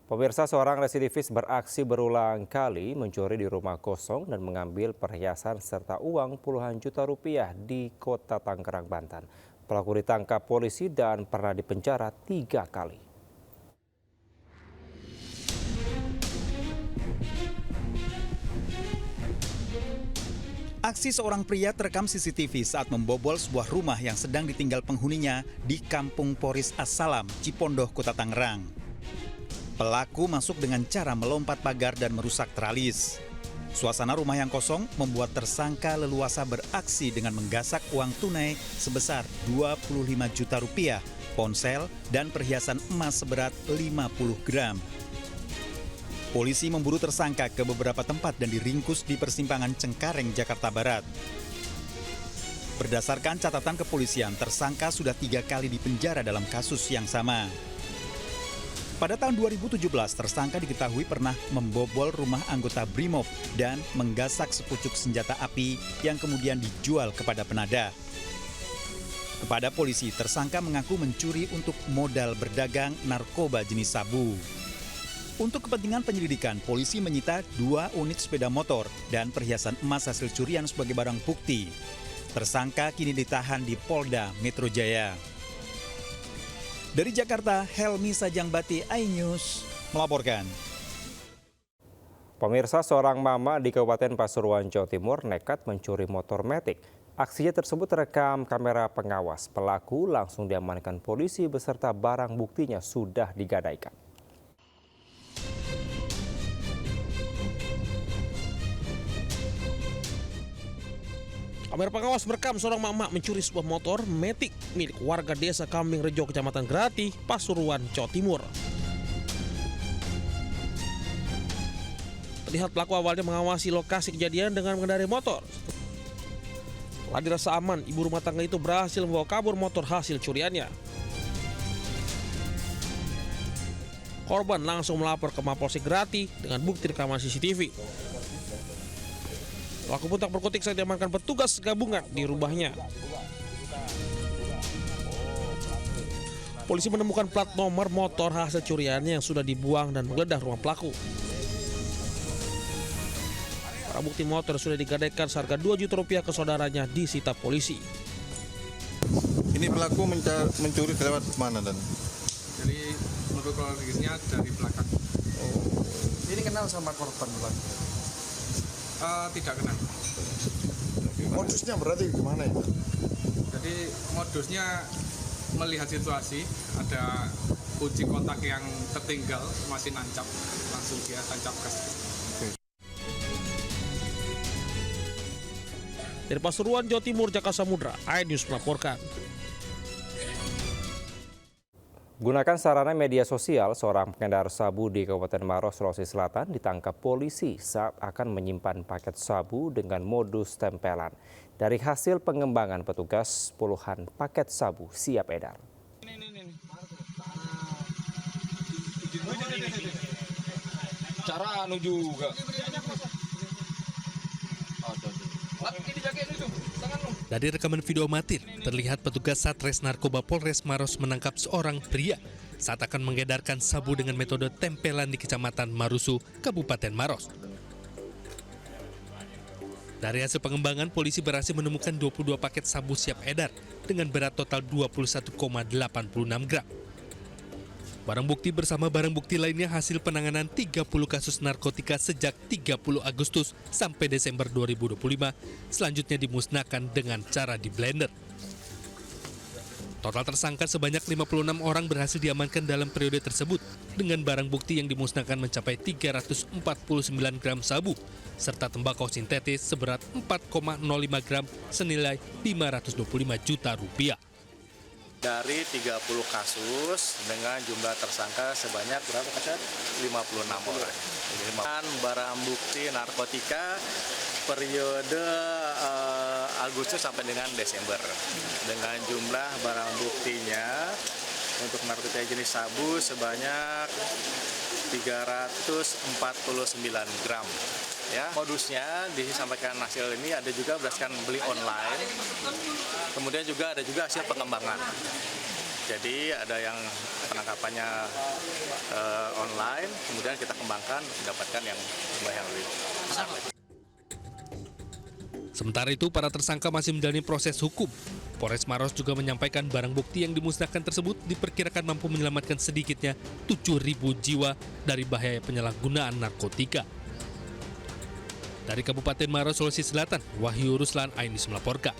Pemirsa, seorang residivis beraksi berulang kali mencuri di rumah kosong dan mengambil perhiasan serta uang puluhan juta rupiah di kota Tangerang, Banten. Pelaku ditangkap polisi dan pernah dipenjara 3 kali. Aksi seorang pria terekam CCTV saat membobol sebuah rumah yang sedang ditinggal penghuninya di Kampung Poris Assalam, Cipondoh, Kota Tangerang. Pelaku masuk dengan cara melompat pagar dan merusak teralis. Suasana rumah yang kosong membuat tersangka leluasa beraksi dengan menggasak uang tunai sebesar 25 juta rupiah, ponsel, dan perhiasan emas seberat 50 gram. Polisi memburu tersangka ke beberapa tempat dan diringkus di persimpangan Cengkareng, Jakarta Barat. Berdasarkan catatan kepolisian, tersangka sudah 3 kali dipenjara dalam kasus yang sama. Pada tahun 2017, tersangka diketahui pernah membobol rumah anggota Brimob dan menggasak sepucuk senjata api yang kemudian dijual kepada penada. Kepada polisi, tersangka mengaku mencuri untuk modal berdagang narkoba jenis sabu. Untuk kepentingan penyelidikan, polisi menyita 2 unit sepeda motor dan perhiasan emas hasil curian sebagai barang bukti. Tersangka kini ditahan di Polda Metro Jaya. Dari Jakarta, Helmi Sajangbati, iNews melaporkan. Pemirsa, seorang mama di Kabupaten Pasuruan, Jawa Timur nekat mencuri motor metik. Aksinya tersebut terekam kamera pengawas. Pelaku langsung diamankan polisi beserta barang buktinya sudah digadaikan. Kamera pengawas merekam seorang mama mencuri sebuah motor metik milik warga desa Kambing Rejo, Kecamatan Grati, Pasuruan, Jawa Timur. Terlihat pelaku awalnya mengawasi lokasi kejadian dengan mengendarai motor. Setelah dirasa aman, ibu rumah tangga itu berhasil membawa kabur motor hasil curiannya. Korban langsung melapor ke Mapolsek Grati dengan bukti rekaman CCTV. Pelaku pun tak berkutik saat diamankan petugas gabungan di rumahnya. Polisi menemukan plat nomor motor hasil curiannya yang sudah dibuang dan menggeledah rumah pelaku. Barang bukti motor sudah digadaikan seharga 2 juta rupiah ke saudaranya disita polisi. Ini pelaku mencuri lewat mana dan? Jadi menurut kronologisnya dari belakang. Oh. Ini kenal sama korban pelaku? Tidak kenal. Modusnya berarti gimana ya? Jadi modusnya melihat situasi, ada kunci kotak yang tertinggal masih nancap, langsung dia tancap gas. Dari Pasuruan, Jawa Timur, Jakarta Samudra, iNews melaporkan. Gunakan sarana media sosial, seorang pengedar sabu di Kabupaten Maros, Sulawesi Selatan ditangkap polisi saat akan menyimpan paket sabu dengan modus tempelan. Dari hasil pengembangan petugas, puluhan paket sabu siap edar. Cara anu juga. Dari rekaman video amatir, terlihat petugas Satres Narkoba Polres Maros menangkap seorang pria saat akan mengedarkan sabu dengan metode tempelan di Kecamatan Marusu, Kabupaten Maros. Dari hasil pengembangan, polisi berhasil menemukan 22 paket sabu siap edar dengan berat total 21,86 gram. Barang bukti bersama barang bukti lainnya hasil penanganan 30 kasus narkotika sejak 30 Agustus sampai Desember 2025, selanjutnya dimusnahkan dengan cara di blender. Total tersangka sebanyak 56 orang berhasil diamankan dalam periode tersebut, dengan barang bukti yang dimusnahkan mencapai 349 gram sabu, serta tembakau sintetis seberat 4,05 gram senilai 525 juta rupiah. Dari 30 kasus dengan jumlah tersangka sebanyak berapa Kacar? 56 orang. Jadi barang bukti narkotika periode Agustus sampai dengan Desember. Dengan jumlah barang buktinya untuk narkotika jenis sabu sebanyak 349 gram. Ya, modusnya disampaikan hasil ini ada juga berdasarkan beli online, kemudian juga ada juga hasil pengembangan. Jadi ada yang penangkapannya online, kemudian kita kembangkan mendapatkan yang jumlah yang lebih besar lagi. Sementara itu, para tersangka masih menjalani proses hukum. Polres Maros juga menyampaikan barang bukti yang dimusnahkan tersebut diperkirakan mampu menyelamatkan sedikitnya 7.000 jiwa dari bahaya penyalahgunaan narkotika. Dari Kabupaten Maros, Sulawesi Selatan, Wahyu Ruslan, Ainis melaporkan.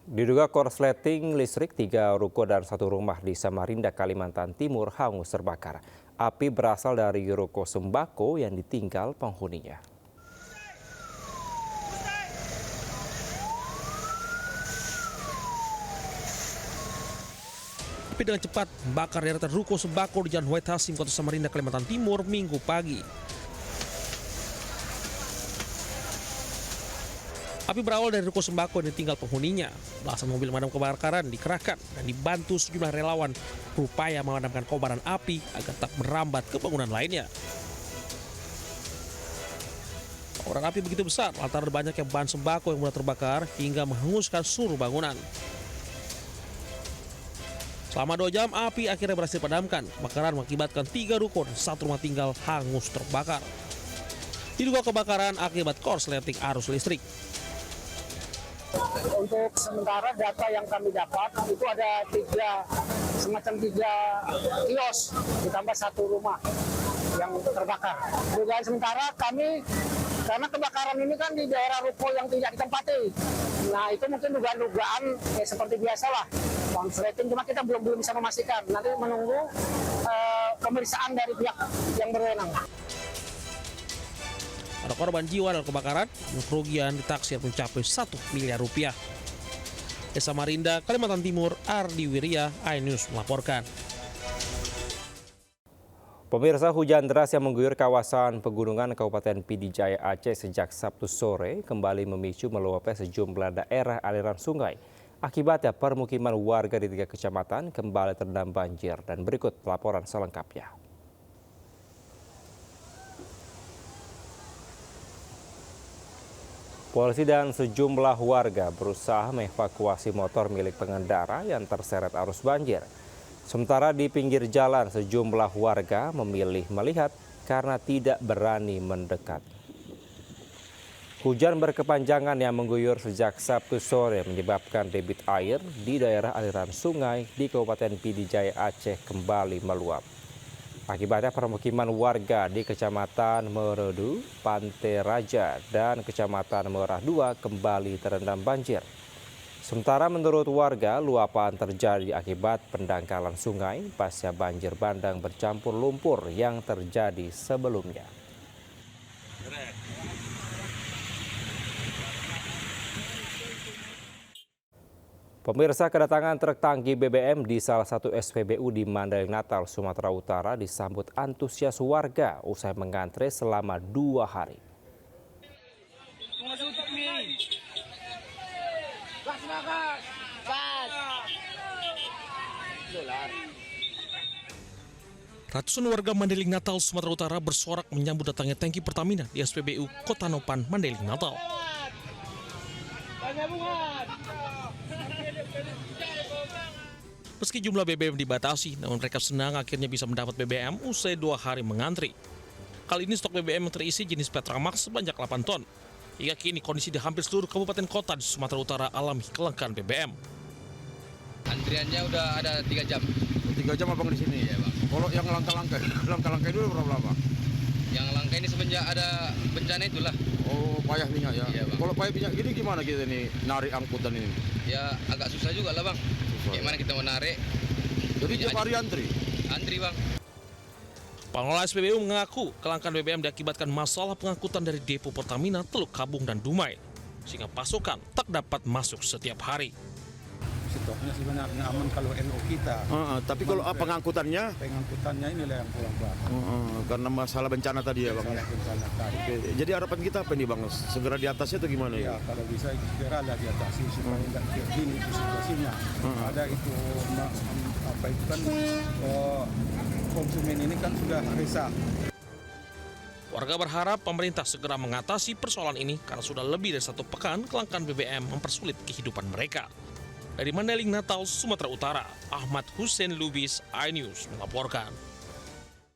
Diduga korsleting listrik, 3 ruko dan 1 rumah di Samarinda, Kalimantan Timur hangus terbakar. Api berasal dari ruko sembako yang ditinggal penghuninya. Api dengan cepat membakar deretan ruko sembako di Jalan White Hasim, Kota Samarinda, Kalimantan Timur, Minggu pagi. Api berawal dari ruko sembako yang ditinggal penghuninya. Belasan mobil pemadam kebakaran dikerahkan dan dibantu sejumlah relawan berupaya memadamkan kobaran api agar tak merambat ke bangunan lainnya. Kobaran api begitu besar lantaran banyaknya bahan sembako yang mudah terbakar hingga menghanguskan seluruh bangunan. Selama 2 jam, api akhirnya berhasil padamkan. Kebakaran mengakibatkan 3 ruko dan 1 rumah tinggal hangus terbakar. Diduga kebakaran akibat korsleting arus listrik. Untuk sementara data yang kami dapat itu ada 3 kios ditambah 1 rumah yang terbakar. Dugaan sementara kami, karena kebakaran ini kan di daerah ruko yang tidak ditempati. Nah itu mungkin dugaan seperti biasalah korsleting, cuma kita belum bisa memastikan. Nanti menunggu pemeriksaan dari pihak yang berwenang. Ada korban jiwa dalam kebakaran, kerugian ditaksir mencapai 1 miliar rupiah. Desa Samarinda, Kalimantan Timur, Ardi Wirya, iNews melaporkan. Pemirsa, hujan deras yang mengguyur kawasan pegunungan Kabupaten Pd Jaya Aceh sejak Sabtu sore kembali memicu meluapnya sejumlah daerah aliran sungai. Akibatnya permukiman warga di 3 kecamatan kembali terendam banjir, dan berikut laporan selengkapnya. Polisi dan sejumlah warga berusaha mengevakuasi motor milik pengendara yang terseret arus banjir. Sementara di pinggir jalan, sejumlah warga memilih melihat karena tidak berani mendekat. Hujan berkepanjangan yang mengguyur sejak Sabtu sore menyebabkan debit air di daerah aliran sungai di Kabupaten Pd Jaya Aceh kembali meluap. Akibatnya permukiman warga di Kecamatan Meredu, Pantai Raja, dan Kecamatan Merah 2 kembali terendam banjir. Sementara menurut warga, luapan terjadi akibat pendangkalan sungai pasca banjir bandang bercampur lumpur yang terjadi sebelumnya. Pemirsa, kedatangan truk tangki BBM di salah satu SPBU di Mandailing Natal, Sumatera Utara disambut antusias warga usai mengantre selama 2 hari. Ratusan warga Mandailing Natal, Sumatera Utara bersorak menyambut datangnya tangki Pertamina di SPBU Kota Nopan, Mandailing Natal. Meski jumlah BBM dibatasi, namun mereka senang akhirnya bisa mendapat BBM usai 2 hari mengantri. Kali ini stok BBM yang terisi jenis Petramax sebanyak 8 ton. Hingga kini kondisi di hampir seluruh kabupaten kota di Sumatera Utara alami kelangkaan BBM. Antriannya udah ada 3 jam. 3 jam abang di sini? Iya bang. Kalau yang langka dulu berapa lama? Yang langka ini semenjak ada bencana itulah. Oh, payah minyak ya? Iya bang. Kalau payah minyak gini gimana kita nih narik angkutan ini? Ya agak susah juga lah bang. Gimana kita mau narik? Jadi tiap hari antri? Antri bang. Pengelola SPBU mengaku kelangkaan BBM diakibatkan masalah pengangkutan dari depo Pertamina Teluk Kabung dan Dumai, sehingga pasokan tak dapat masuk setiap hari. Stoknya sebenarnya aman kalau NO kita. Tapi kalau pengangkutannya Inilah yang kurang bang. karena masalah bencana tadi ya bang. Bencana tadi. Oke. Jadi harapan kita apa nih bang? Segera di atasnya atau gimana Ya, kalau bisa segera lah diatasi supaya tidak begini situasinya. Ada itu apa itu kan konsumen ini kan sudah resah. Warga berharap pemerintah segera mengatasi persoalan ini karena sudah lebih dari 1 pekan kelangkaan BBM mempersulit kehidupan mereka. Dari Mandailing, Natal, Sumatera Utara, Ahmad Hussein Lubis, iNews melaporkan.